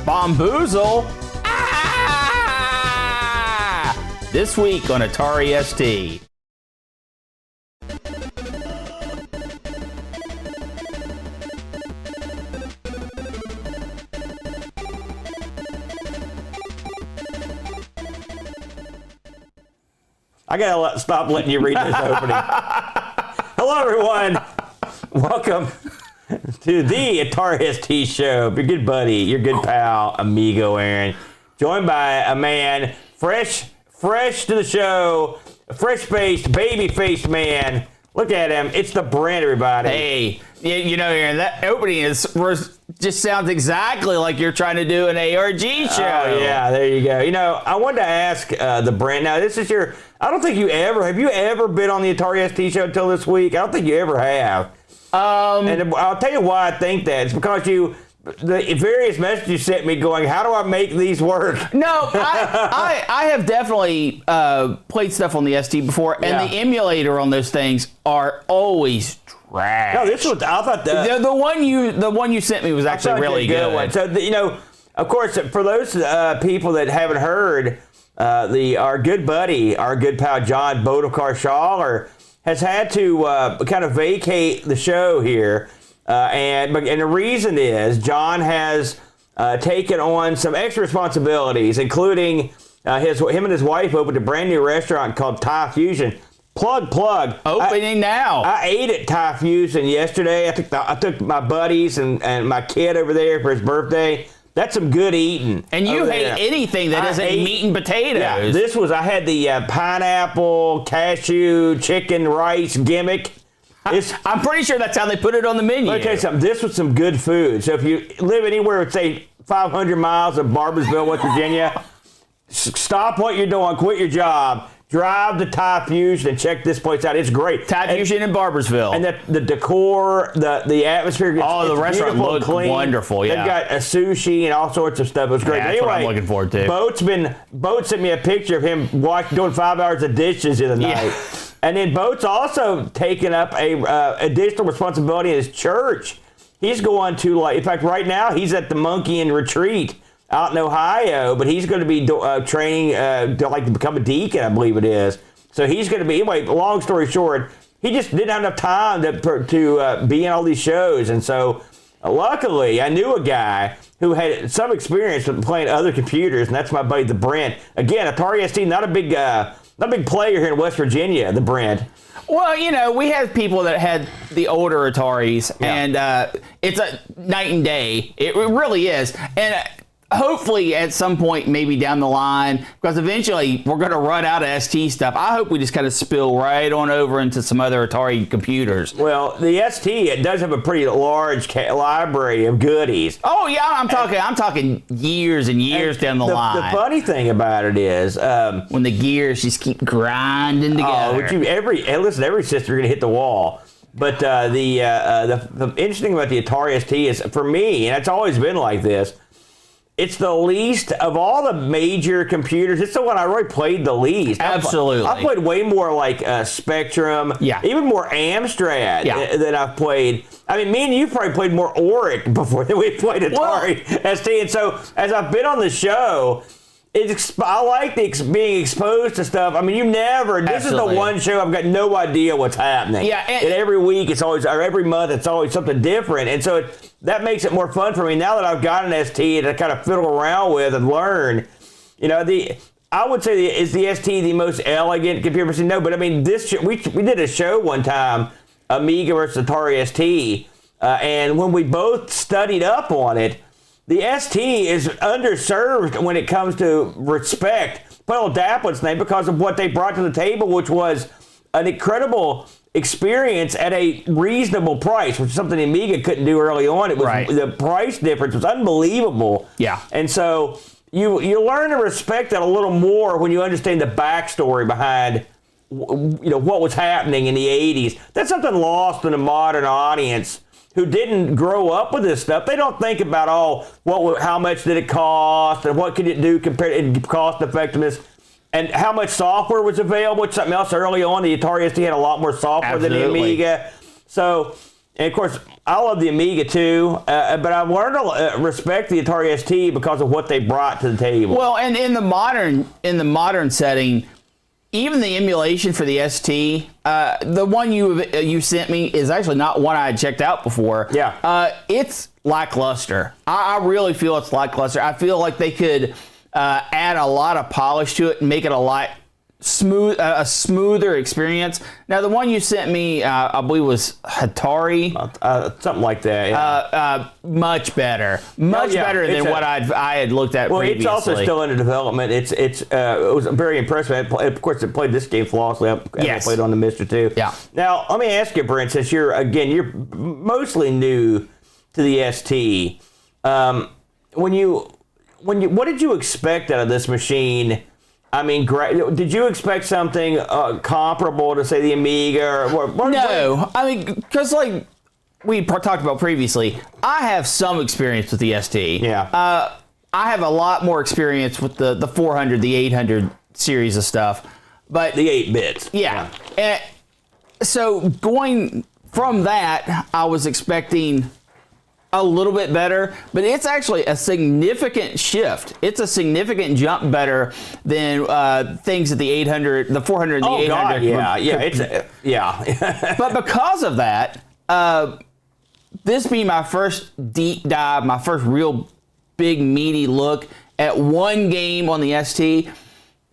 Bombuzal. This week on Atari ST. I gotta stop letting you read this opening. Hello, everyone. Welcome to the Atari ST Show. Your good buddy, your good pal, Amigo Aaron, joined by a man fresh to the show, a fresh-faced, baby-faced man. Look at him. It's the Brent, everybody. Hey, you know, Aaron, that opening just sounds exactly like you're trying to do an ARG show. Oh, yeah, there you go. You know, I wanted to ask the Brent. Now, this is I don't think have you ever been on the Atari ST Show until this week? I don't think you ever have. And I'll tell you why I think that. It's because the various messages you sent me going, how do I make these work? No, I have definitely played stuff on the ST before, and the emulator on those things are always trash. No, this was, I thought the one you sent me was actually really good. One. So, you know, of course, for those people that haven't heard, our good buddy, our good pal John Bodekar has had to kind of vacate the show here, and the reason is John has taken on some extra responsibilities, including him and his wife opened a brand new restaurant called Thai Fusion. Plug. Opening now. I ate at Thai Fusion yesterday. I took my buddies and my kid over there for his birthday. That's some good eating. And you hate anything that isn't meat and potatoes. Yeah, I had the pineapple, cashew, chicken, rice gimmick. I'm pretty sure that's how they put it on the menu. Let me tell you something. This was some good food. So if you live anywhere, say 500 miles of Barboursville, West Virginia, stop what you're doing, quit your job, drive to Thai Fusion and check this place out. It's great. Thai Fusion in Barboursville. And the decor, the atmosphere. The restaurant looked wonderful. Yeah, they've got a sushi and all sorts of stuff. It was great. Yeah, that's what I'm looking forward to. Boat sent me a picture of him doing 5 hours of dishes in the night. Yeah. And then Boat's also taken up a additional responsibility in his church. He's going to, in fact, right now he's at the Monkey and Retreat out in Ohio, but he's going to be training to become a deacon, I believe it is. So he's going to be, anyway, long story short, he just didn't have enough time to be in all these shows. And so luckily, I knew a guy who had some experience with playing other computers, and that's my buddy, the Brent. Again, Atari ST, not a big player here in West Virginia, the Brent. Well, you know, we have people that had the older Ataris, and it's a night and day. It really is. And hopefully at some point, maybe down the line, because eventually we're going to run out of ST stuff. I hope we just kind of spill right on over into some other Atari computers. Well, the ST, it does have a pretty large library of goodies. Oh yeah, I'm talking years and years down the line. The funny thing about it is when the gears just keep grinding together. Every sister gonna hit the wall. But the interesting thing about the Atari ST is, for me, and it's always been like this, it's the least of all the major computers. It's the one I really played the least. Absolutely. I played way more like Spectrum, even more Amstrad than I've played. I mean, me and you probably played more Oric before we played Atari ST. And so as I've been on the show, I like being exposed to stuff. I mean, this is the one show I've got no idea what's happening. Yeah, and every week or every month it's always something different. And so that makes it more fun for me now that I've got an ST to kind of fiddle around with and learn. You know, I would say is the ST the most elegant computer machine? No, but I mean, we did a show one time, Amiga versus Atari ST, and when we both studied up on it, the ST is underserved when it comes to respect. Put on Daplin's name because of what they brought to the table, which was an incredible experience at a reasonable price, which is something the Amiga couldn't do early on. It was the price difference was unbelievable. Yeah, and so you learn to respect that a little more when you understand the backstory behind what was happening in the 80s. That's something lost in a modern audience who didn't grow up with this stuff. They don't think about, how much did it cost and what could it do compared to cost effectiveness and how much software was available. It's something else early on. The Atari ST had a lot more software than the Amiga. So And of course, I love the Amiga too, but I've learned to respect the Atari ST because of what they brought to the table. Well, and in the modern setting, even the emulation for the ST, the one you sent me is actually not one I had checked out before. Yeah. It's lackluster. I really feel it's lackluster. I feel like they could add a lot of polish to it and make it a smoother experience. Now, the one you sent me, I believe, was Atari. Something like that. Yeah. Much better, better than what I had looked at previously. It's also still under development. It was very impressive. Of course, it played this game flawlessly. I played on the Mister too. Yeah. Now, let me ask you, Brent, since you're mostly new to the ST, what did you expect out of this machine? I mean, did you expect something comparable to, say, the Amiga? No, I mean, because like we talked about previously, I have some experience with the ST. Yeah. I have a lot more experience with the 400, the 800 series of stuff, but the 8 bits. Yeah. And so going from that, I was expecting a little bit better, but it's actually a significant shift. It's a significant jump better than things at the 800, the 400, and the 800. God, yeah. But because of that, this being my first deep dive, my first real big meaty look at one game on the ST,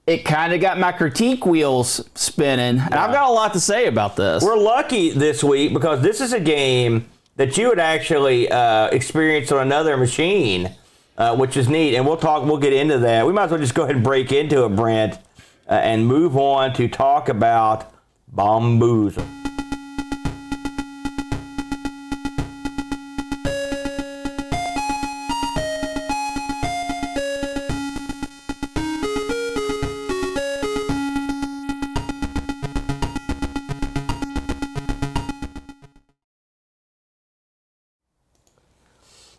it kind of got my critique wheels spinning, and I've got a lot to say about this. We're lucky this week because this is a game that you had actually experienced on another machine, which is neat. And we'll get into that. We might as well just go ahead and break into it, Brent, and move on to talk about Bombuzal.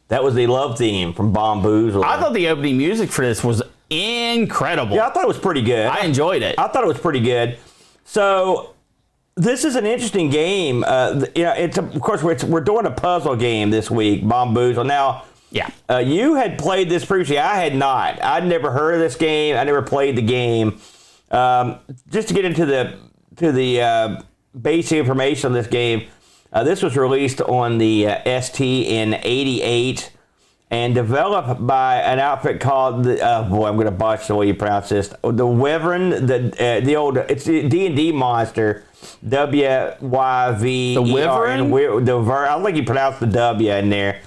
That was the love theme from Bombuzal. I thought the opening music for this was incredible. Yeah, I thought it was pretty good. I enjoyed it. I thought it was pretty good. So this is an interesting game. Of course we're doing a puzzle game this week, Bombuzal. Now, you had played this previously. I had not. I'd never heard of this game. I never played the game. Just to get into the basic information on this game. This was released on the ST in '88 and developed by an outfit called I'm going to botch the way you pronounce this. The Wyvern, the old, it's the D&D monster, W-Y-V-E-R. The Wyvern? I don't think you pronounced the W in there.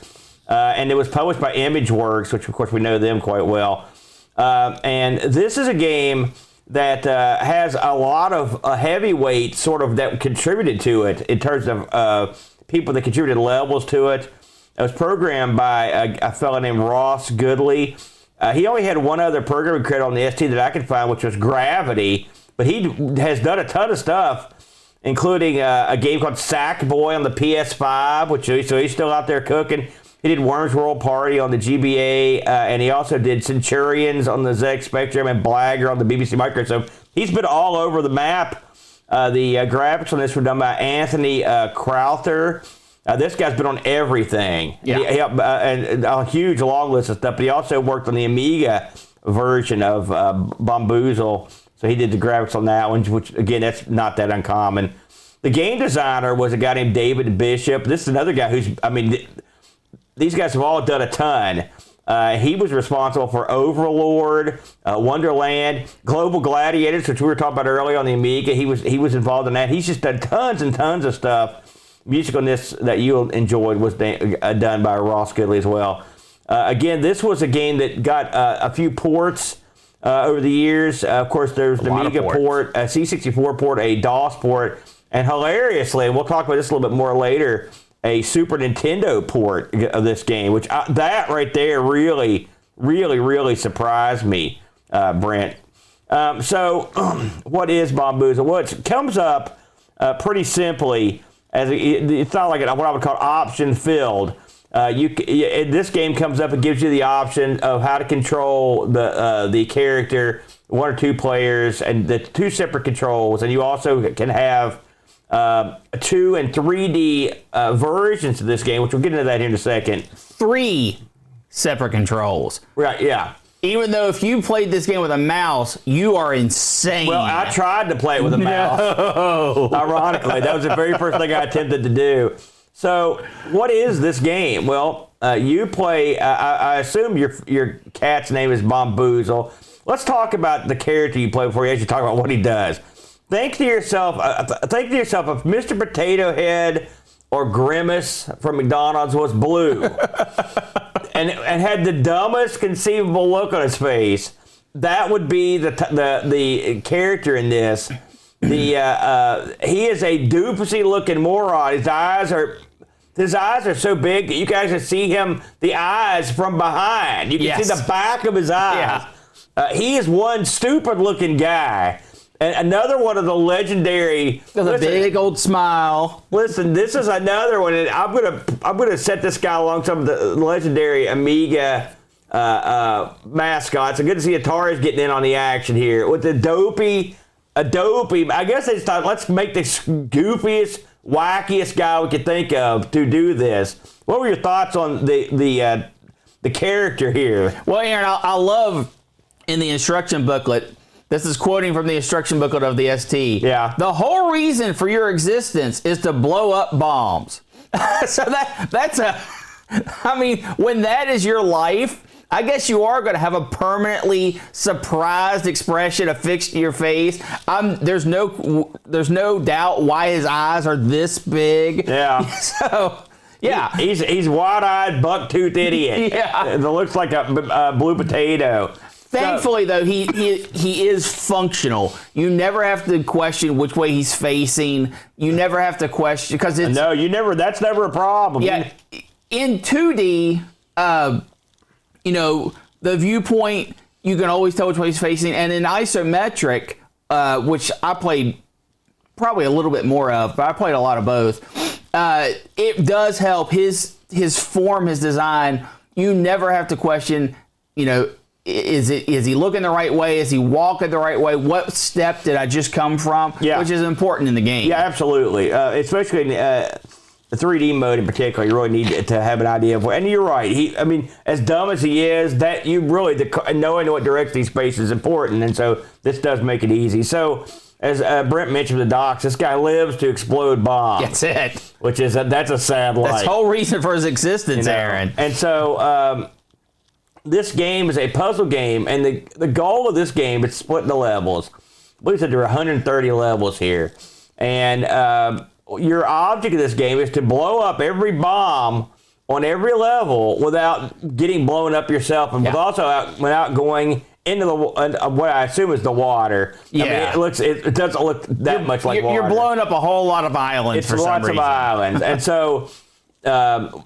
And it was published by ImageWorks, which of course we know them quite well. And this is a game that has a lot of heavyweights sort of that contributed to it in terms of people that contributed levels to it. It was programmed by a fellow named Ross Goodley. He only had one other programming credit on the ST that I could find, which was Gravity. But he has done a ton of stuff, including a game called Sackboy on the PS5, so he's still out there cooking. He did Worms World Party on the GBA, and he also did Centurions on the ZX Spectrum and Blagger on the BBC Micro. So he's been all over the map. The graphics on this were done by Anthony Crowther. This guy's been on everything. Yeah. And a huge long list of stuff. But he also worked on the Amiga version of Bombuzal. So he did the graphics on that one, which, again, that's not that uncommon. The game designer was a guy named David Bishop. This is another guy these guys have all done a ton. He was responsible for Overlord, Wonderland, Global Gladiators, which we were talking about earlier on the Amiga. He was involved in that. He's just done tons and tons of stuff. Music on this that you enjoyed was done by Ross Goodley as well. Again, this was a game that got a few ports over the years. Of course, there's the Amiga port, a C64 port, a DOS port, and hilariously, and we'll talk about this a little bit more later, a Super Nintendo port of this game, which that right there really, really, really surprised me, Brent. So, what is Bombuzal? Well, it comes up pretty simply as it's not like what I would call option filled. This game comes up and gives you the option of how to control the character, one or two players, and the two separate controls, and you also can have 2 and 3D versions of this game, which we'll get into that here in a second. 3 separate controls. Right, yeah. Even though if you played this game with a mouse, you are insane. Well, I tried to play it with a mouse. No. Ironically, that was the very first thing I attempted to do. So, what is this game? Well, you play. I assume your cat's name is Bombuzal. Let's talk about the character you play before you actually talk about what he does. Think to yourself if Mr. Potato Head or Grimace from McDonald's was blue and had the dumbest conceivable look on his face, that would be the character in this. He is a doofusy looking moron. His eyes are so big that you can actually see the eyes from behind. You can see the back of his eyes. Yeah. He is one stupid looking guy. And another one of the legendary. With a big old smile. Listen, this is another one. And I'm gonna set this guy alongside the legendary Amiga mascots. It's good to see Atari's getting in on the action here with the dopey. I guess they thought, let's make the goofiest, wackiest guy we could think of to do this. What were your thoughts on the character here? Well, Aaron, I love in the instruction booklet. This is quoting from the instruction booklet of the ST. Yeah. The whole reason for your existence is to blow up bombs. So that's I mean, when that is your life, I guess you are going to have a permanently surprised expression affixed to your face. There's no doubt why his eyes are this big. Yeah. So, yeah. He's wide-eyed, buck-toothed idiot. Yeah. That looks like a blue potato. Thankfully, though, he is functional. You never have to question which way he's facing. You never have to question because it's That's never a problem. Yeah, in 2D, the viewpoint you can always tell which way he's facing, and in isometric, which I played probably a little bit more of, but I played a lot of both. It does help his form, his design. You never have to question, is he looking the right way? Is he walking the right way? What step did I just come from? Yeah. Which is important in the game. Yeah, absolutely. Especially in the 3D mode in particular, you really need to have an idea of where. And you're right. As dumb as he is, that you really knowing what direction he's facing is important. And so this does make it easy. So as Brent mentioned the docs, this guy lives to explode bombs. That's it. Which is that's a sad life. That's the whole reason for his existence, Aaron. And so. This game is a puzzle game, and the goal of this game is split the levels. I believe that there are 130 levels here. And your object of this game is to blow up every bomb on every level without getting blown up yourself, and without going into what I assume is the water. Yeah. It doesn't look that much like water. You're blowing up a whole lot of islands for some reason. It's lots of islands. And so... so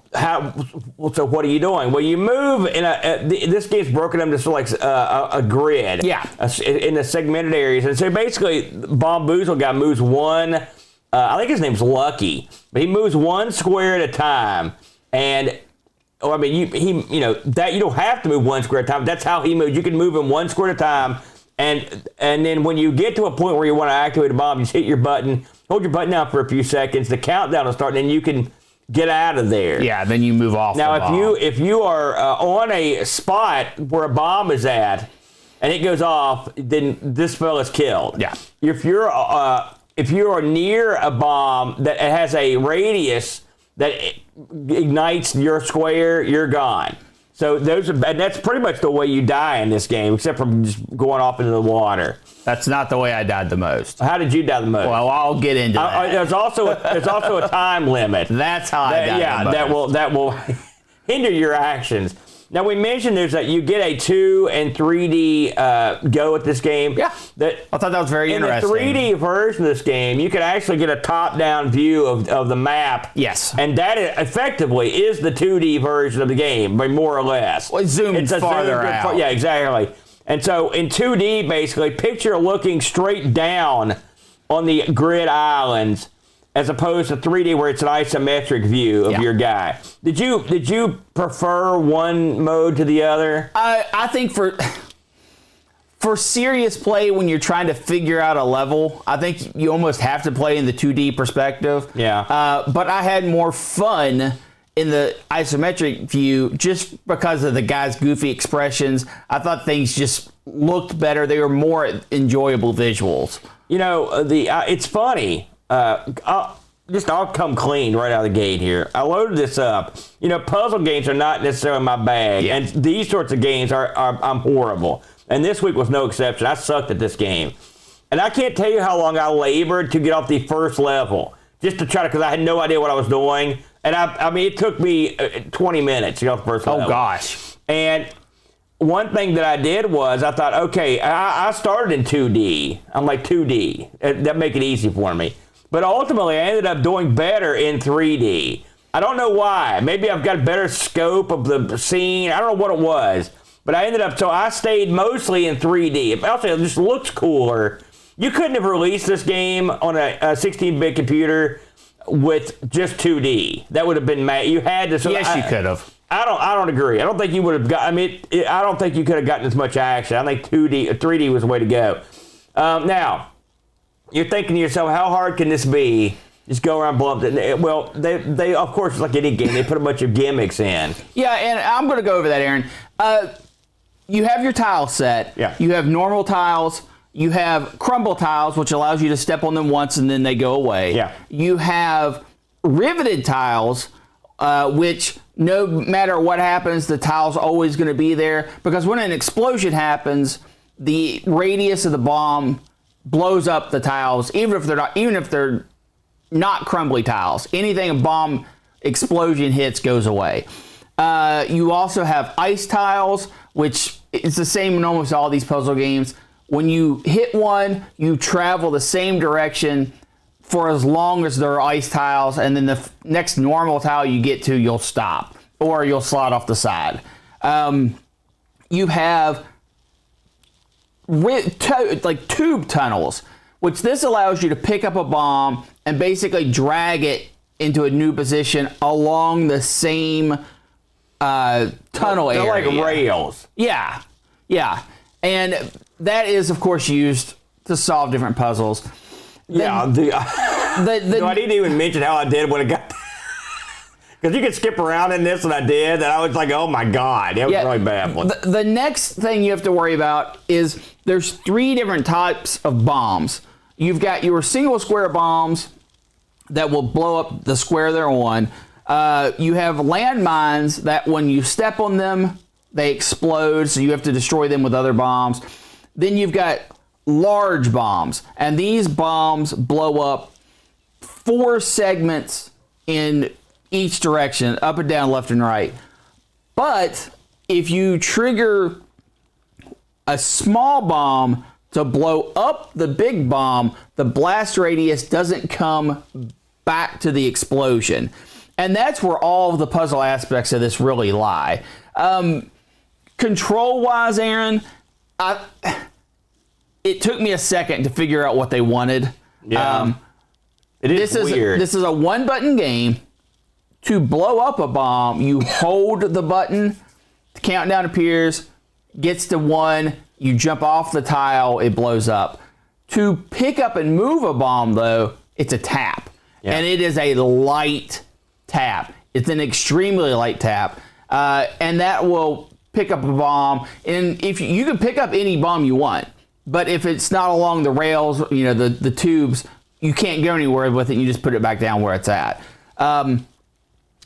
what are you doing? Well, you move in this game's broken up into sort of like a grid. Yeah. In the segmented areas. And so basically, Bombuzal guy moves one, I think his name's Lucky, but he moves one square at a time. And, that you don't have to move one square at a time. That's how he moves. You can move him one square at a time. And then when you get to a point where you want to activate a bomb, you just hit your button, hold your button down for a few seconds, the countdown will start, and then you can get out of there. Yeah, then you move off. Now, if you are on a spot where a bomb is at, and it goes off, then this fella's killed. Yeah. If you are near a bomb that has a radius that ignites your square, you're gone. So and that's pretty much the way you die in this game, except from just going off into the water. That's not the way I died the most. How did you die the most? Well, I'll get into that. There's also a time limit. That's how I died the most. that will hinder your actions. Now, we mentioned that you get a 2 and 3D go at this game. Yeah, I thought that was very interesting. In the 3D version of this game, you can actually get a top-down view of the map. Yes. And that effectively is the 2D version of the game, but more or less. Well, zoomed farther out. Yeah, exactly. And so in 2D, basically, picture looking straight down on the grid islands, as opposed to 3D where it's an isometric view of your guy. Did you prefer one mode to the other? I think for for serious play, when you're trying to figure out a level, I think you almost have to play in the 2D perspective. Yeah. But I had more fun in the isometric view just because of the guy's goofy expressions. I thought things just looked better. They were more enjoyable visuals. You know, it's funny. I'll come clean right out of the gate here. I loaded this up. You know, puzzle games are not necessarily my bag, and these sorts of games I'm horrible. And this week was no exception. I sucked at this game. And I can't tell you how long I labored to get off the first level, just to try to, because I had no idea what I was doing. And I mean, it took me 20 minutes to get off the first level. Oh, gosh. And one thing that I did was I thought, okay, I started in 2D. I'm like, 2D. That make it easy for me. But ultimately, I ended up doing better in 3D. I don't know why. Maybe I've got a better scope of the scene. I don't know what it was. But I ended up, so I stayed mostly in 3D. Also, it just looks cooler. You couldn't have released this game on a 16-bit computer with just 2D. That would have been mad. You had to. So yes, you could have. I don't agree. I don't think you would have got. I mean, I don't think you could have gotten as much action. I think 3D was the way to go. Now, you're thinking to yourself, how hard can this be? Just go around, blow up. Well, they of course, like any game, they put a bunch of gimmicks in. Yeah, and I'm going to go over that, Aaron. You have your tile set. Yeah. You have normal tiles. You have crumble tiles, which allows you to step on them once and then they go away. Yeah. You have riveted tiles, which no matter what happens, the tile's always going to be there, because when an explosion happens, the radius of the bomb blows up the tiles, even if they're not crumbly tiles. Anything a bomb explosion hits goes away. You also have ice tiles, which is the same in almost all these puzzle games. When you hit one, you travel the same direction for as long as there are ice tiles, and then the next normal tile you get to, you'll stop, or you'll slide off the side. You have like tube tunnels, which this allows you to pick up a bomb and basically drag it into a new position along the same tunnel area. They're like rails. Yeah. And that is, of course, used to solve different puzzles. Yeah. No, I didn't even mention how I did when it got... Because you could skip around in this, and I did, and I was like, oh my God, that was really bad one. The next thing you have to worry about is there's 3 different types of bombs. You've got your single square bombs that will blow up the square they're on. You have landmines that when you step on them, they explode, so you have to destroy them with other bombs. Then you've got large bombs, and these bombs blow up 4 segments in each direction, up and down, left and right. But if you trigger a small bomb to blow up the big bomb, the blast radius doesn't come back to the explosion. And that's where all of the puzzle aspects of this really lie. Control-wise, Aaron, it took me a second to figure out what they wanted. Yeah. This is weird. This is a 1-button game. To blow up a bomb, you hold the button, the countdown appears, gets to 1, you jump off the tile, it blows up. To pick up and move a bomb, though, it's a tap. Yeah. And it is a light tap. It's an extremely light tap. And that will pick up a bomb. And if you can pick up any bomb you want, but if it's not along the rails, the tubes, you can't go anywhere with it. You just put it back down where it's at.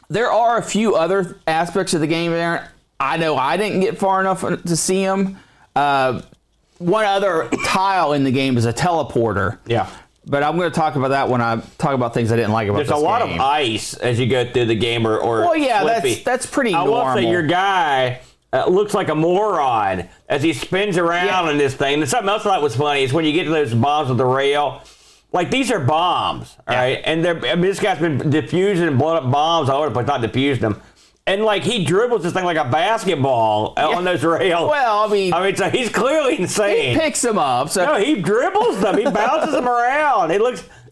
There are a few other aspects of the game there. I know I didn't get far enough to see them. One other tile in the game is a teleporter. Yeah. But I'm going to talk about that when I talk about things I didn't like about this game. There's a lot of ice as you go through the game, or well, yeah, Flippy. that's pretty normal. I will say your guy looks like a moron as he spins around in this thing. And something else I thought was funny is when you get to those bombs with the rail. Like, these are bombs, all right? And this guy's been diffusing and blowing up bombs all over the place, not diffusing them. And, like, he dribbles this thing like a basketball on those rails. Well, I mean, so he's clearly insane. He picks them up. So. No, he dribbles them. He bounces them around.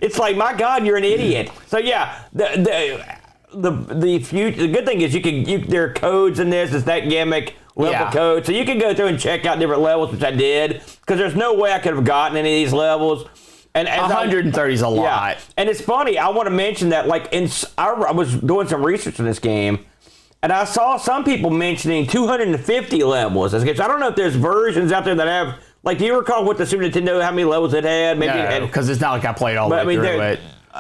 It's like, my God, you're an idiot. So, yeah, the good thing is there are codes in this. It's that gimmick level code. So you can go through and check out different levels, which I did, because there's no way I could have gotten any of these levels. And 130 is a lot. Yeah. And it's funny, I want to mention that, like, I was doing some research in this game, and I saw some people mentioning 250 levels. I don't know if there's versions out there that have, like, do you recall what the Super Nintendo, how many levels it had? Maybe No, because it's not like I played all the way through it.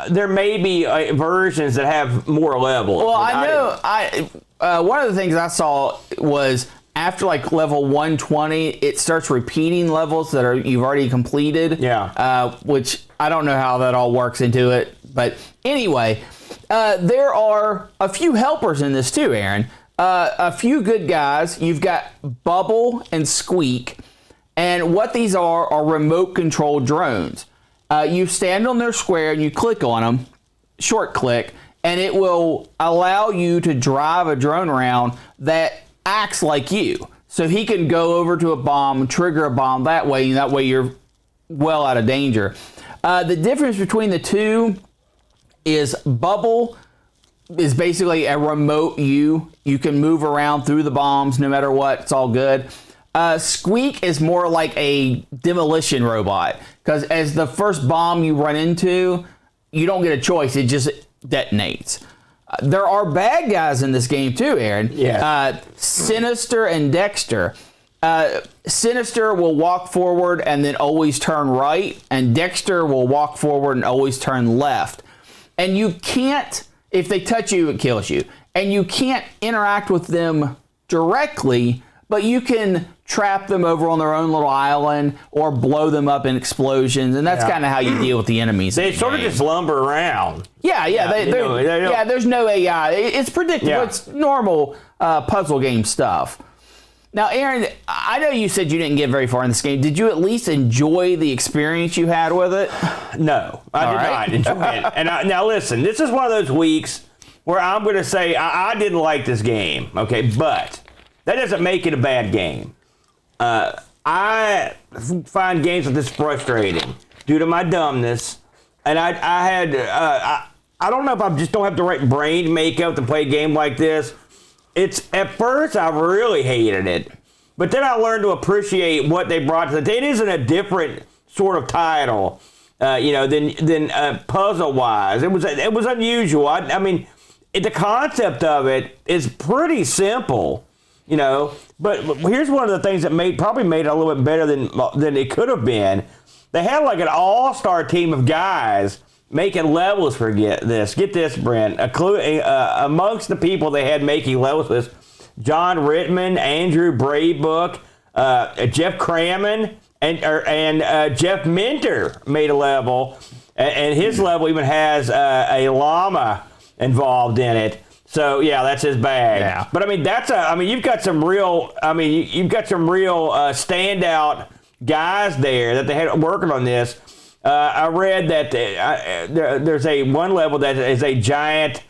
There may be versions that have more levels. Well, I know. One of the things I saw was after like level 120, it starts repeating levels that you've already completed. Yeah. Which I don't know how that all works into it, but anyway, there are a few helpers in this too, Aaron. A few good guys. You've got Bubble and Squeak, and what these are remote control drones. You stand on their square and you click on them, short click, and it will allow you to drive a drone around that acts like you. So he can go over to a bomb, trigger a bomb that way, and that way you're well out of danger. The difference between the two is Bubble is basically a remote you. You can move around through the bombs no matter what. It's all good. Squeak is more like a demolition robot, because as the first bomb you run into, you don't get a choice. It just detonates. There are bad guys in this game too, Aaron. Yeah. Sinister and Dexter. Sinister will walk forward and then always turn right, and Dexter will walk forward and always turn left. And you can't, if they touch you, it kills you. And you can't interact with them directly, but you can trap them over on their own little island or blow them up in explosions, and that's kind of how you deal with the enemies. They sort of just lumber around. There's no AI. It's predictable. Yeah. It's normal puzzle game stuff. Now, Aaron, I know you said you didn't get very far in this game. Did you at least enjoy the experience you had with it? No, I did not enjoy it. And now listen, this is one of those weeks where I'm going to say I didn't like this game, okay, but that doesn't make it a bad game. I find games like this frustrating due to my dumbness, and I don't know if I just don't have the right brain makeup to play a game like this. It's at first I really hated it, but then I learned to appreciate what they brought to the table. It isn't a different sort of title, than puzzle wise. It was unusual. I mean, the concept of it is pretty simple. But here's one of the things that probably made it a little bit better than it could have been. They had like an all-star team of guys making levels for Get this, Brent. Amongst the people they had making levels was John Rittman, Andrew Braybook, Jeff Crammon, and Jeff Minter made a level, and his level even has a llama involved in it. So yeah, that's his bag. Yeah. But I mean, you've got some real standout guys there that they had working on this. I read that there's one level that is a giant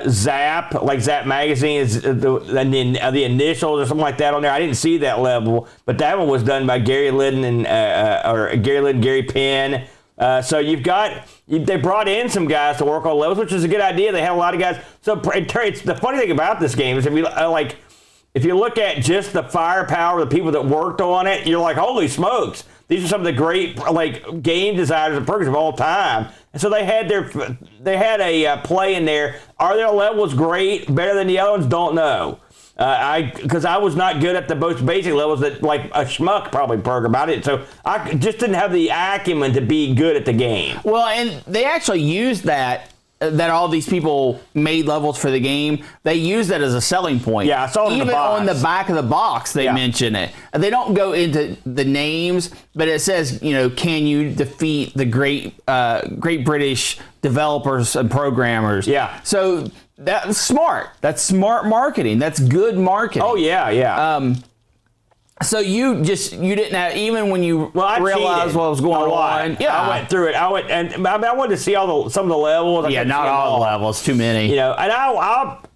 Zap, like Zap magazine is the initials or something like that on there. I didn't see that level, but that one was done by Gary Liddon Gary Penn. So they brought in some guys to work on levels, which is a good idea. They had a lot of guys. So it's the funny thing about this game is if you look at just the firepower of the people that worked on it, you're like, holy smokes, these are some of the great game designers and programs of all time. And so they had a play in there. Are their levels great, better than the other ones? Don't know. Because I was not good at the most basic levels that like a schmuck probably program about it. So I just didn't have the acumen to be good at the game. Well, and they actually used that all these people made levels for the game. They use that as a selling point. Yeah, I saw it in the box. Even on the back of the box, they mention it. They don't go into the names, but it says, can you defeat the great British developers and programmers? Yeah. So that's smart. That's smart marketing. That's good marketing. Oh yeah. So you didn't have, even when you realized what was going on. Yeah, I went through it. I wanted to see some of the levels. Not all the levels. Too many. And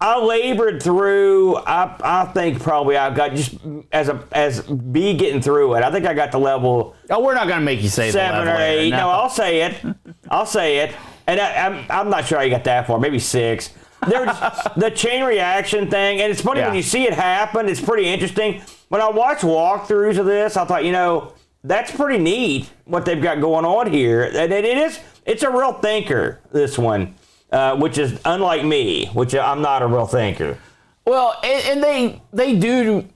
I labored through. I think probably I got just as B getting through it. I think I got to level. Oh, we're not going to make you say 7 or 8. No, I'll say it. And I'm not sure I got that far. Maybe 6. the chain reaction thing, and it's funny when you see it happen. It's pretty interesting. When I watch walkthroughs of this, I thought, that's pretty neat what they've got going on here. And it's a real thinker, this one, which is unlike me, which I'm not a real thinker. Well, and they do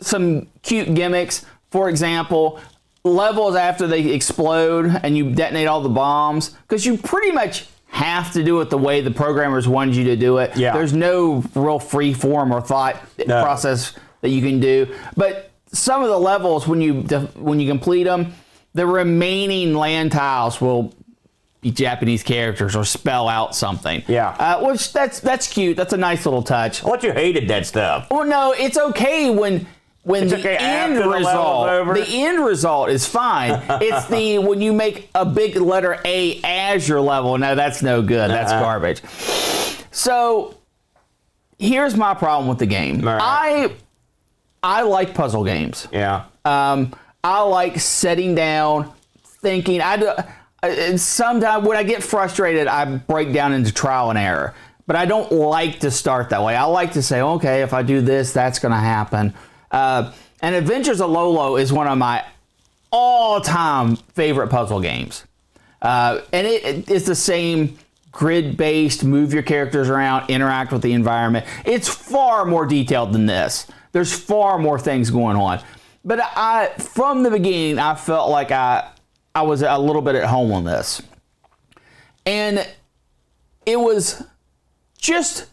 some cute gimmicks. For example, levels after they explode and you detonate all the bombs, because you pretty much have to do it the way the programmers wanted you to do it. Yeah. There's no real free form or thought process that you can do. But some of the levels, when you complete them, the remaining land tiles will be Japanese characters or spell out something. Yeah. Which that's cute. That's a nice little touch. I thought you hated that stuff. Well, no, it's okay when the end result is fine. It's when you make a big letter A as your level. No, that's no good. That's garbage. So here's my problem with the game. Right. I like puzzle games. Yeah. I like sitting down, thinking. Sometimes when I get frustrated, I break down into trial and error. But I don't like to start that way. I like to say, okay, if I do this, that's going to happen. And Adventures of Lolo is one of my all-time favorite puzzle games. And it's the same grid-based, move your characters around, interact with the environment. It's far more detailed than this. There's far more things going on. But from the beginning, I felt like I was a little bit at home on this. And it was just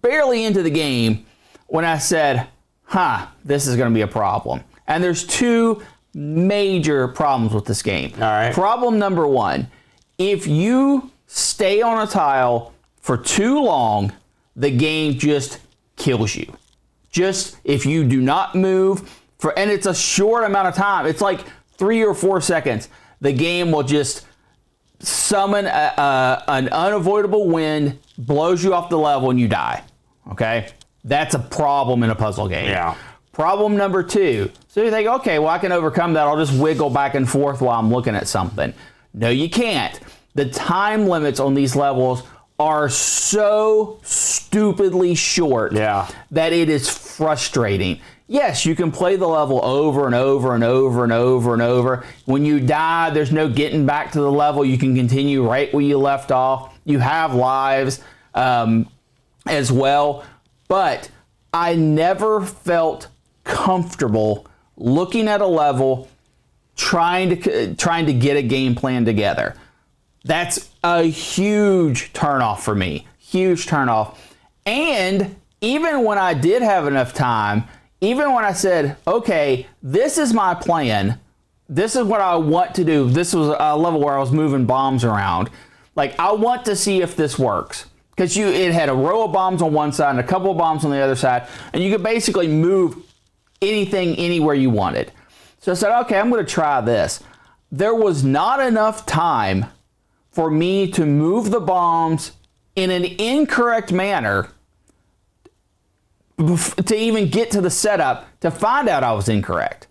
barely into the game when I said, this is going to be a problem. And there's two major problems with this game. All right. Problem number one, if you stay on a tile for too long, the game just kills you. Just if you do not move, and it's a short amount of time, it's like 3 or 4 seconds, the game will just summon an unavoidable wind, blows you off the level, and you die. Okay? That's a problem in a puzzle game. Yeah. Problem number two. So you think, okay, well, I can overcome that. I'll just wiggle back and forth while I'm looking at something. No, you can't. The time limits on these levels are so stupidly short that it is frustrating. Yes, you can play the level over and over and over and over and over. When you die, there's no getting back to the level. You can continue right where you left off. You have lives as well. But I never felt comfortable looking at a level, trying to get a game plan together. That's a huge turnoff for me. Huge turnoff. And even when I did have enough time, even when I said, okay, this is my plan, this is what I want to do. This was a level where I was moving bombs around. Like, I want to see if this works. Because it had a row of bombs on one side and a couple of bombs on the other side, and you could basically move anything anywhere you wanted. So I said, okay, I'm going to try this. There was not enough time for me to move the bombs in an incorrect manner to even get to the setup to find out I was incorrect.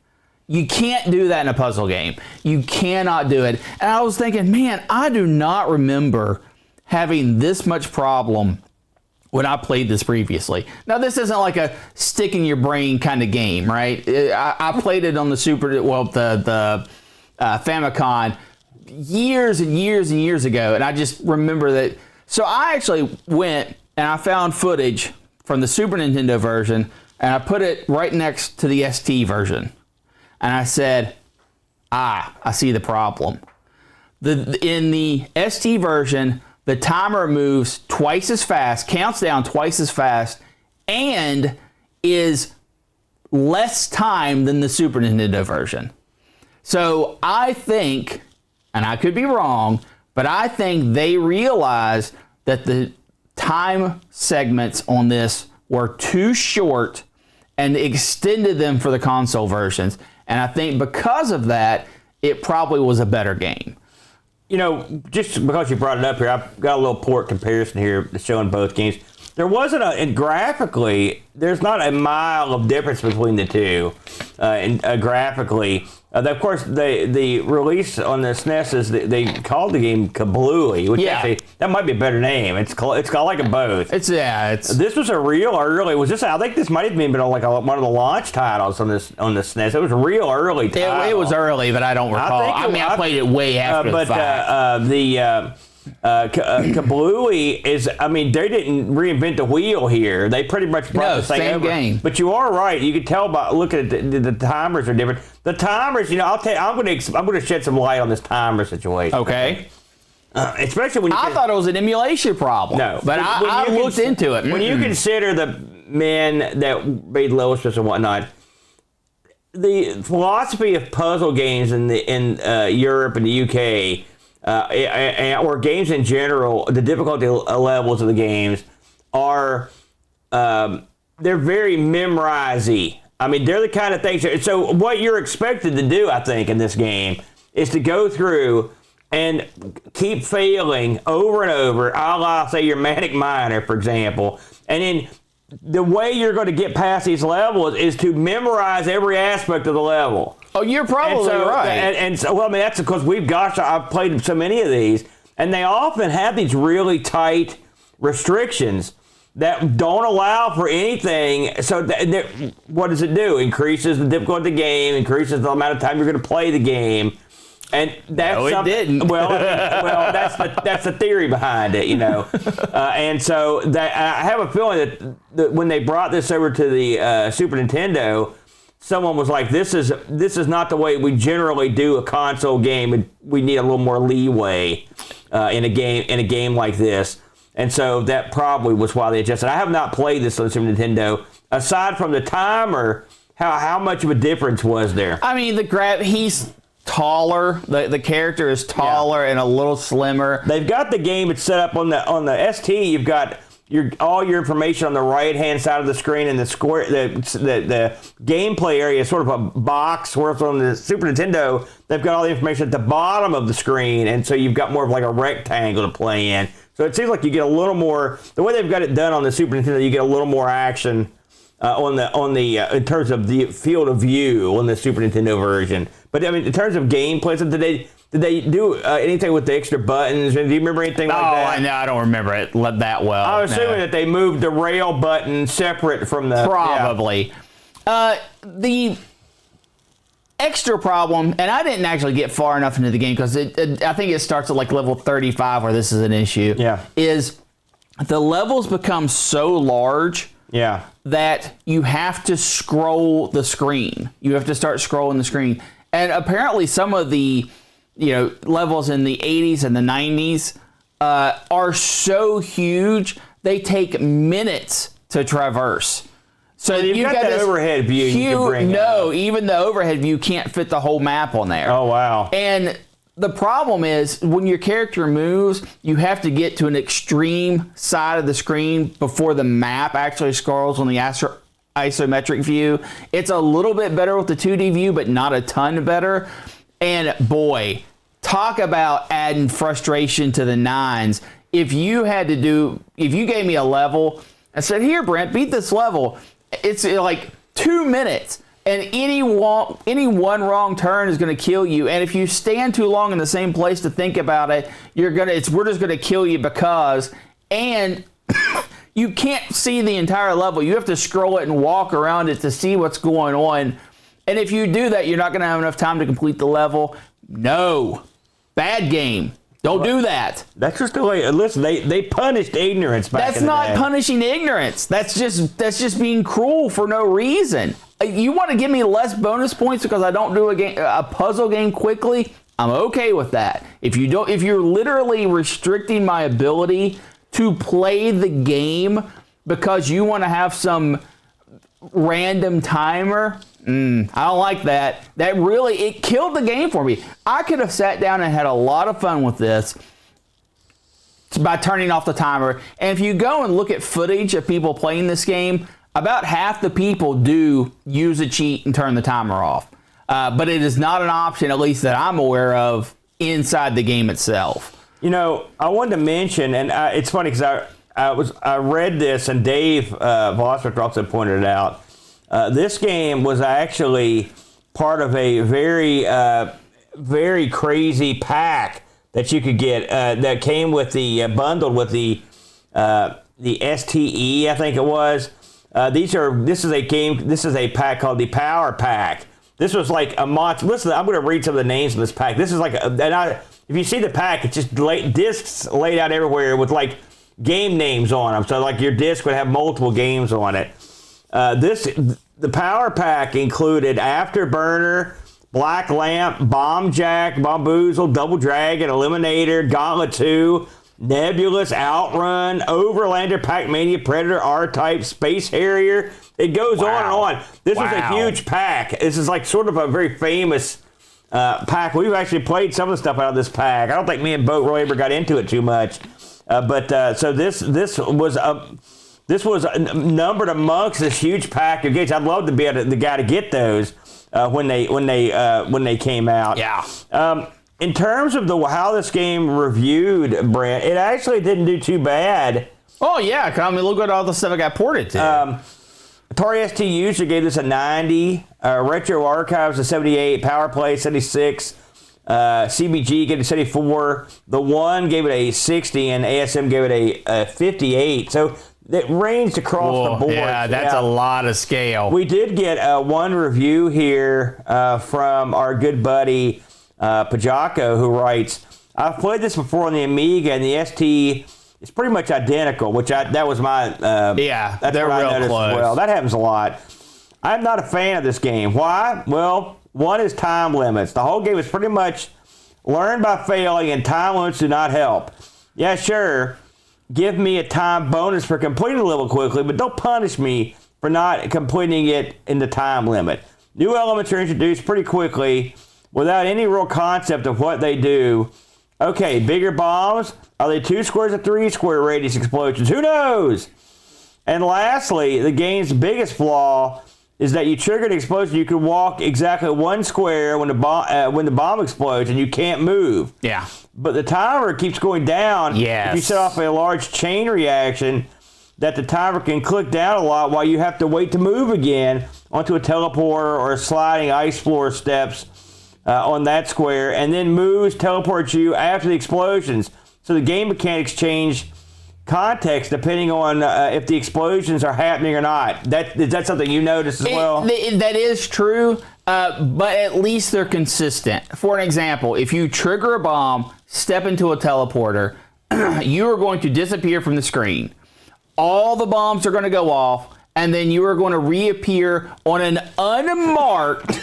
You can't do that in a puzzle game. You cannot do it. And I was thinking, man, I do not remember having this much problem when I played this previously. Now, this isn't like a stick in your brain kind of game, right? I played it on the the Famicom years and years and years ago, and I just remember that. So I actually went and I found footage from the Super Nintendo version, and I put it right next to the ST version. And I said, I see the problem. In the ST version, the timer moves twice as fast, counts down twice as fast, and is less time than the Super Nintendo version. So I think, and I could be wrong, but I think they realized that the time segments on this were too short and extended them for the console versions. And I think because of that, it probably was a better game. You know, just because you brought it up here, I've got a little port comparison here showing both games. There wasn't and graphically, there's not a mile of difference between the two. Graphically, Of course, the release on the SNES is they called the game Kablooey, which actually, that might be a better name. It's called like them both. It's This was a real early. Was this? I think this might have been like one of the launch titles on the SNES. It was a real early title. It was early, but I don't recall. I played it way after the fact. Kablooey is, I mean, they didn't reinvent the wheel here. They pretty much brought the same game. But you are right. You can tell by looking at the timers are different. The timers, I'll tell you, I'm going to shed some light on this timer situation. Okay. Especially when I thought it was an emulation problem. No, but I looked into it. When you consider the men that made Lois and whatnot, the philosophy of puzzle games in Europe and the UK. Or games in general, the difficulty levels of the games are, they're very memorize-y. I mean, they're the kind of things. So what you're expected to do, I think, in this game is to go through and keep failing over and over, a la, say, your Manic Miner, for example. And then the way you're going to get past these levels is to memorize every aspect of the level. Oh, you're probably right. And so, well, I mean, that's because I've played so many of these, and they often have these really tight restrictions that don't allow for anything. So what does it do? Increases the difficulty of the game, increases the amount of time you're going to play the game. And that's no, it didn't. Well, that's the theory behind it, and so I have a feeling that when they brought this over to the Super Nintendo, someone was like, "This is not the way we generally do a console game. We need a little more leeway in a game like this." And so that probably was why they adjusted. I have not played this on Super Nintendo. Aside from the timer, how much of a difference was there? I mean, he's taller. The character is taller and a little slimmer. They've got the game. It's set up on the ST. You've got all your information on the right hand side of the screen, and the square the gameplay area is sort of a box. Whereas on the Super Nintendo, they've got all the information at the bottom of the screen, and so you've got more of like a rectangle to play in. So it seems like you get a little more. The way they've got it done on the Super Nintendo, you get a little more action on the in terms of the field of view on the Super Nintendo version. But I mean, in terms of gameplay, so did they do anything with the extra buttons? Do you remember anything like that? No, I don't remember it that well. I was assuming that they moved the rail button separate from the... Probably. Yeah. The extra problem, and I didn't actually get far enough into the game because I think it starts at like level 35 where this is an issue, is the levels become so large that you have to scroll the screen. You have to start scrolling the screen. And apparently some of the levels in the 80s and the 90s are so huge, they take minutes to traverse. So you've got that overhead view you can bring out. Even the overhead view can't fit the whole map on there. Oh, wow. And the problem is when your character moves, you have to get to an extreme side of the screen before the map actually scrolls on the isometric view. It's a little bit better with the 2D view, but not a ton better. And boy, talk about adding frustration to the nines. If you gave me a level and said, "Here, Brent, beat this level," it's like 2 minutes, and any one wrong turn is going to kill you. And if you stand too long in the same place to think about it, we're just going to kill you and you can't see the entire level. You have to scroll it and walk around it to see what's going on. And if you do that, you're not going to have enough time to complete the level. No. Bad game. Don't do that. That's just the way. Listen, they punished ignorance back in the day. That's not punishing ignorance. That's just being cruel for no reason. You want to give me less bonus points because I don't do a puzzle game quickly? I'm okay with that. If you're literally restricting my ability to play the game because you want to have some random timer, I don't like that. It killed the game for me. I could have sat down and had a lot of fun with this by turning off the timer. And if you go and look at footage of people playing this game, about half the people do use a cheat and turn the timer off. But it is not an option, at least that I'm aware of, inside the game itself. I wanted to mention, and it's funny because I read this, and Dave Vosser also pointed it out. This game was actually part of a very very crazy pack that you could get that came with the bundled with the STE, I think it was. This is a pack called the Power Pack. This was like a monster. Listen, I'm going to read some of the names of this pack. This is like if you see the pack, it's just discs laid out everywhere with like game names on them. So like your disc would have multiple games on it. The Power Pack included Afterburner, Black Lamp, Bomb Jack, Bombuzal, Double Dragon, Eliminator, Gauntlet 2, Nebulous, Outrun, Overlander, Pac-Mania, Predator, R-Type, Space Harrier. It goes on and on. This was a huge pack. This is like sort of a very famous pack. We've actually played some of the stuff out of this pack. I don't think me and Boat really ever got into it too much. So this was numbered amongst this huge pack of games. I'd love to be the guy to get those when they came out. Yeah. In terms of how this game reviewed, Brent, it actually didn't do too bad. Oh yeah, I mean, look at all the stuff it got ported to. Atari ST user gave this a 90. Retro Archives a 78. Power Play 76. CBG gave it a 74. The One gave it a 60, and ASM gave it a 58. So it ranged across the board. Yeah, that's a lot of scale. We did get one review here from our good buddy Pajako, who writes, "I've played this before on the Amiga, and the ST is pretty much identical," which that was my that's they're what real I noticed close. as well. That happens a lot. I'm not a fan of this game. Why? Well, one is time limits. The whole game is pretty much learn by failing, and time limits do not help. Yeah, sure, give me a time bonus for completing the level quickly, but don't punish me for not completing it in the time limit. New elements are introduced pretty quickly without any real concept of what they do. Okay, bigger bombs. Are they 2 squares or 3 square radius explosions? Who knows? And lastly, the game's biggest flaw is that you trigger an explosion. You can walk exactly 1 square when the bomb explodes, and you can't move. Yeah. But the timer keeps going down. Yes. If you set off a large chain reaction, that the timer can click down a lot while you have to wait to move again onto a teleporter or sliding ice floor steps on that square, and then teleports you after the explosions. So the game mechanics change context depending on if the explosions are happening or not. Is that something you noticed as well? That is true, but at least they're consistent. For an example, if you trigger a bomb, step into a teleporter, you are going to disappear from the screen. All the bombs are going to go off, and then you are going to reappear on an unmarked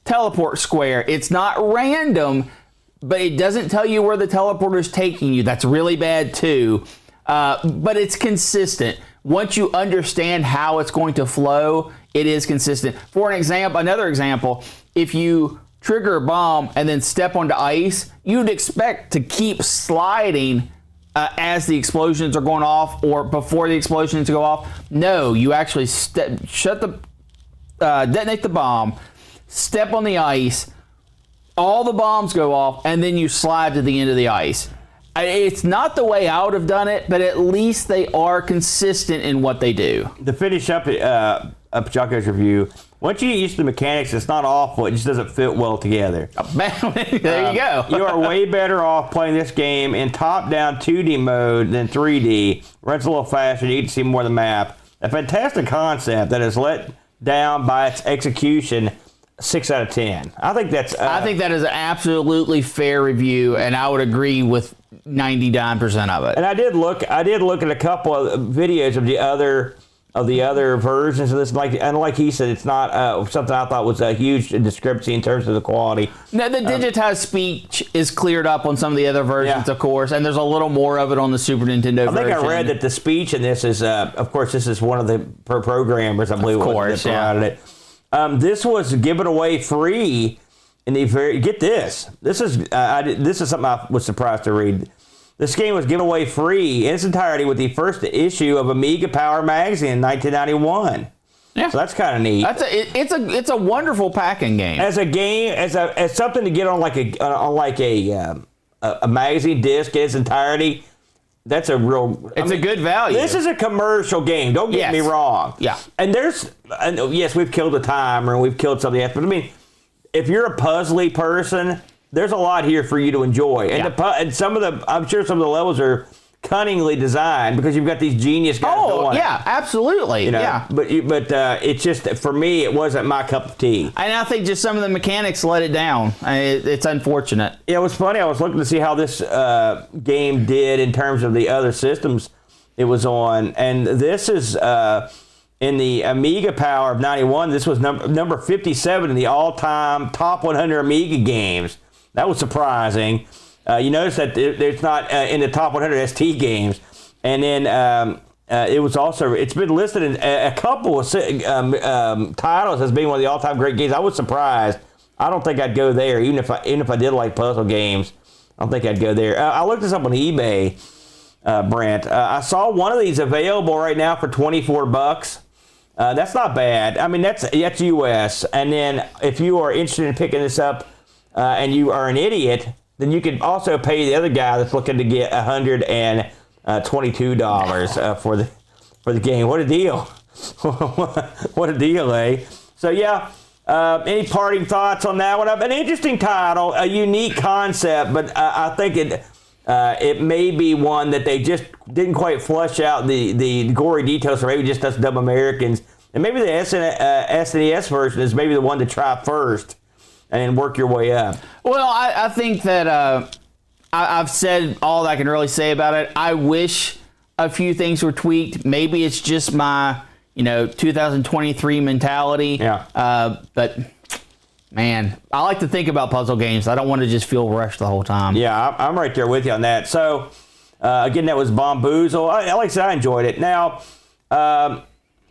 teleport square. It's not random, but it doesn't tell you where the teleporter is taking you. That's really bad too. But it's consistent. Once you understand how it's going to flow, it is consistent. For another example, if you trigger a bomb and then step onto ice, you'd expect to keep sliding as the explosions are going off or before the explosions go off. No, you actually detonate the bomb, step on the ice, all the bombs go off, and then you slide to the end of the ice. It's not the way I would have done it, but at least they are consistent in what they do. To finish up Jaco's review, once you get used to the mechanics, it's not awful. It just doesn't fit well together. There you go. You are way better off playing this game in top-down 2D mode than 3D. Runs a little faster. You get to see more of the map. A fantastic concept that is let down by its execution. 6 out of 10. I think that is an absolutely fair review, and I would agree with 99% of it. And I did look at a couple of videos of the other versions of this. Like he said, it's not something I thought was a huge discrepancy in terms of the quality. Now, the digitized speech is cleared up on some of the other versions, of course, and there's a little more of it on the Super Nintendo version. I think I read that the speech in this is, of course, this is one of the programmers, I believe, that provided it. This was given away free in the get this. This is something I was surprised to read. This game was given away free in its entirety with the first issue of Amiga Power magazine in 1991. Yeah, so that's kind of neat. It's a wonderful packing game. As a game, as something to get on a magazine disc in its entirety. That's a real. It's a good value. This is a commercial game. Don't get me wrong. Yeah. And yes, we've killed a timer and we've killed something else, but I mean, if you're a puzzly person, there's a lot here for you to enjoy. And and I'm sure some of the levels are cunningly designed because you've got these genius guys. Oh, yeah, absolutely. You know, yeah. But it's just, for me, it wasn't my cup of tea. And I think just some of the mechanics let it down. It's unfortunate. Yeah, it was funny. I was looking to see how this game did in terms of the other systems it was on. And this is in the Amiga Power of 91. This was number 57 in the all-time top 100 Amiga games. That was surprising. You notice that it's not in the top 100 ST games. And then it was also, it's been listed in a couple of titles as being one of the all-time great games. I was surprised. I don't think I'd go there, even if I did like puzzle games. I don't think I'd go there. I looked this up on eBay, Brent. I saw one of these available right now for $24. That's not bad. I mean, that's US. And then if you are interested in picking this up and you are an idiot, then you could also pay the other guy that's looking to get $122 for the game. What a deal! What a deal, eh? So yeah. Any parting thoughts on that one? An interesting title, a unique concept, but I think it may be one that they just didn't quite flush out the gory details, or maybe just us dumb Americans. And maybe the SNES version is maybe the one to try first and then work your way up. Well, I think that I've said all that I can really say about it. I wish a few things were tweaked. Maybe it's just my 2023 mentality. Yeah. But man, I like to think about puzzle games. I don't want to just feel rushed the whole time. Yeah, I'm right there with you on that. So again, that was Bombuzal. Like I said, I enjoyed it. Now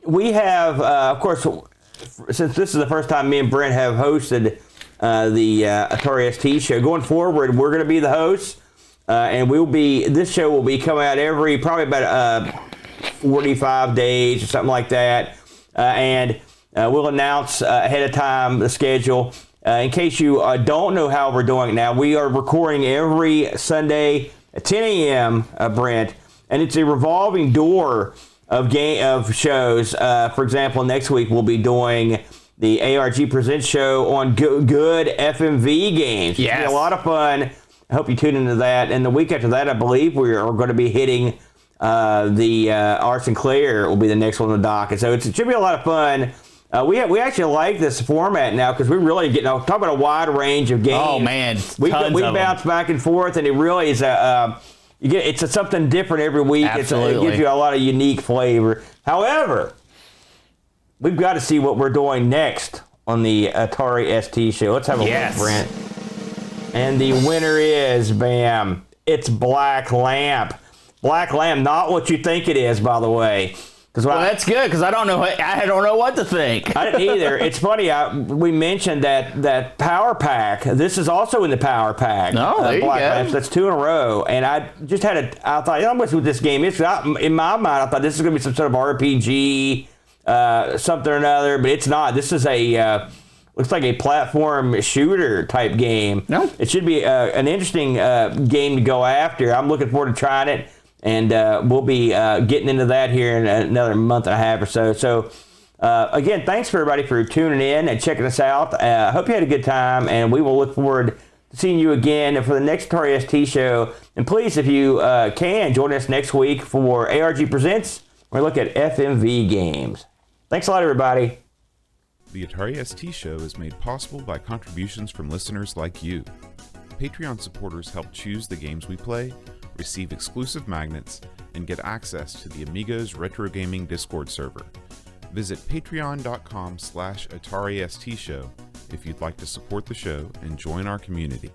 we have, of course, since this is the first time me and Brent have hosted the Atari ST Show, going forward, we're going to be the hosts, and this show will be coming out probably about 45 days or something like that, and we'll announce ahead of time the schedule. In case you don't know how we're doing it now, we are recording every Sunday at 10 a.m., Brent, and it's a revolving door of shows. For example, next week we'll be doing the ARG Presents show on good FMV games. Yes. It's be a lot of fun. I hope you tune into that. And the week after that, I believe we are going to be hitting the R. Sinclair will be the next one on the docket. So it should be a lot of fun. We actually like this format now because we really talk about a wide range of games. Oh man, we bounce back and forth, and it really is it's something different every week. Absolutely. It gives you a lot of unique flavor. However, we've got to see what we're doing next on the Atari ST Show. Let's have a look, Brent. And the winner is, bam, it's Black Lamp. Black Lamp, not what you think it is, by the way. Well, that's good because I don't know what to think. I didn't either. It's funny. We mentioned that Power Pack. This is also in the Power Pack. No, there you go. Lamps. That's 2 in a row. And I just I thought, I'm going to see what this game is. In my mind, I thought this is going to be some sort of RPG, something or another, but it's not. This is looks like a platform shooter type game. No. It should be an interesting game to go after. I'm looking forward to trying it. And we'll be getting into that here in another month and a half or so. So, again, thanks for everybody for tuning in and checking us out. I hope you had a good time, and we will look forward to seeing you again for the next Atari ST Show. And please, if you can, join us next week for ARG Presents, where we look at FMV games. Thanks a lot, everybody. The Atari ST Show is made possible by contributions from listeners like you. Patreon supporters help choose the games we play, receive exclusive magnets, and get access to the Amigos Retrogaming Discord server. Visit patreon.com/Atari ST Show if you'd like to support the show and join our community.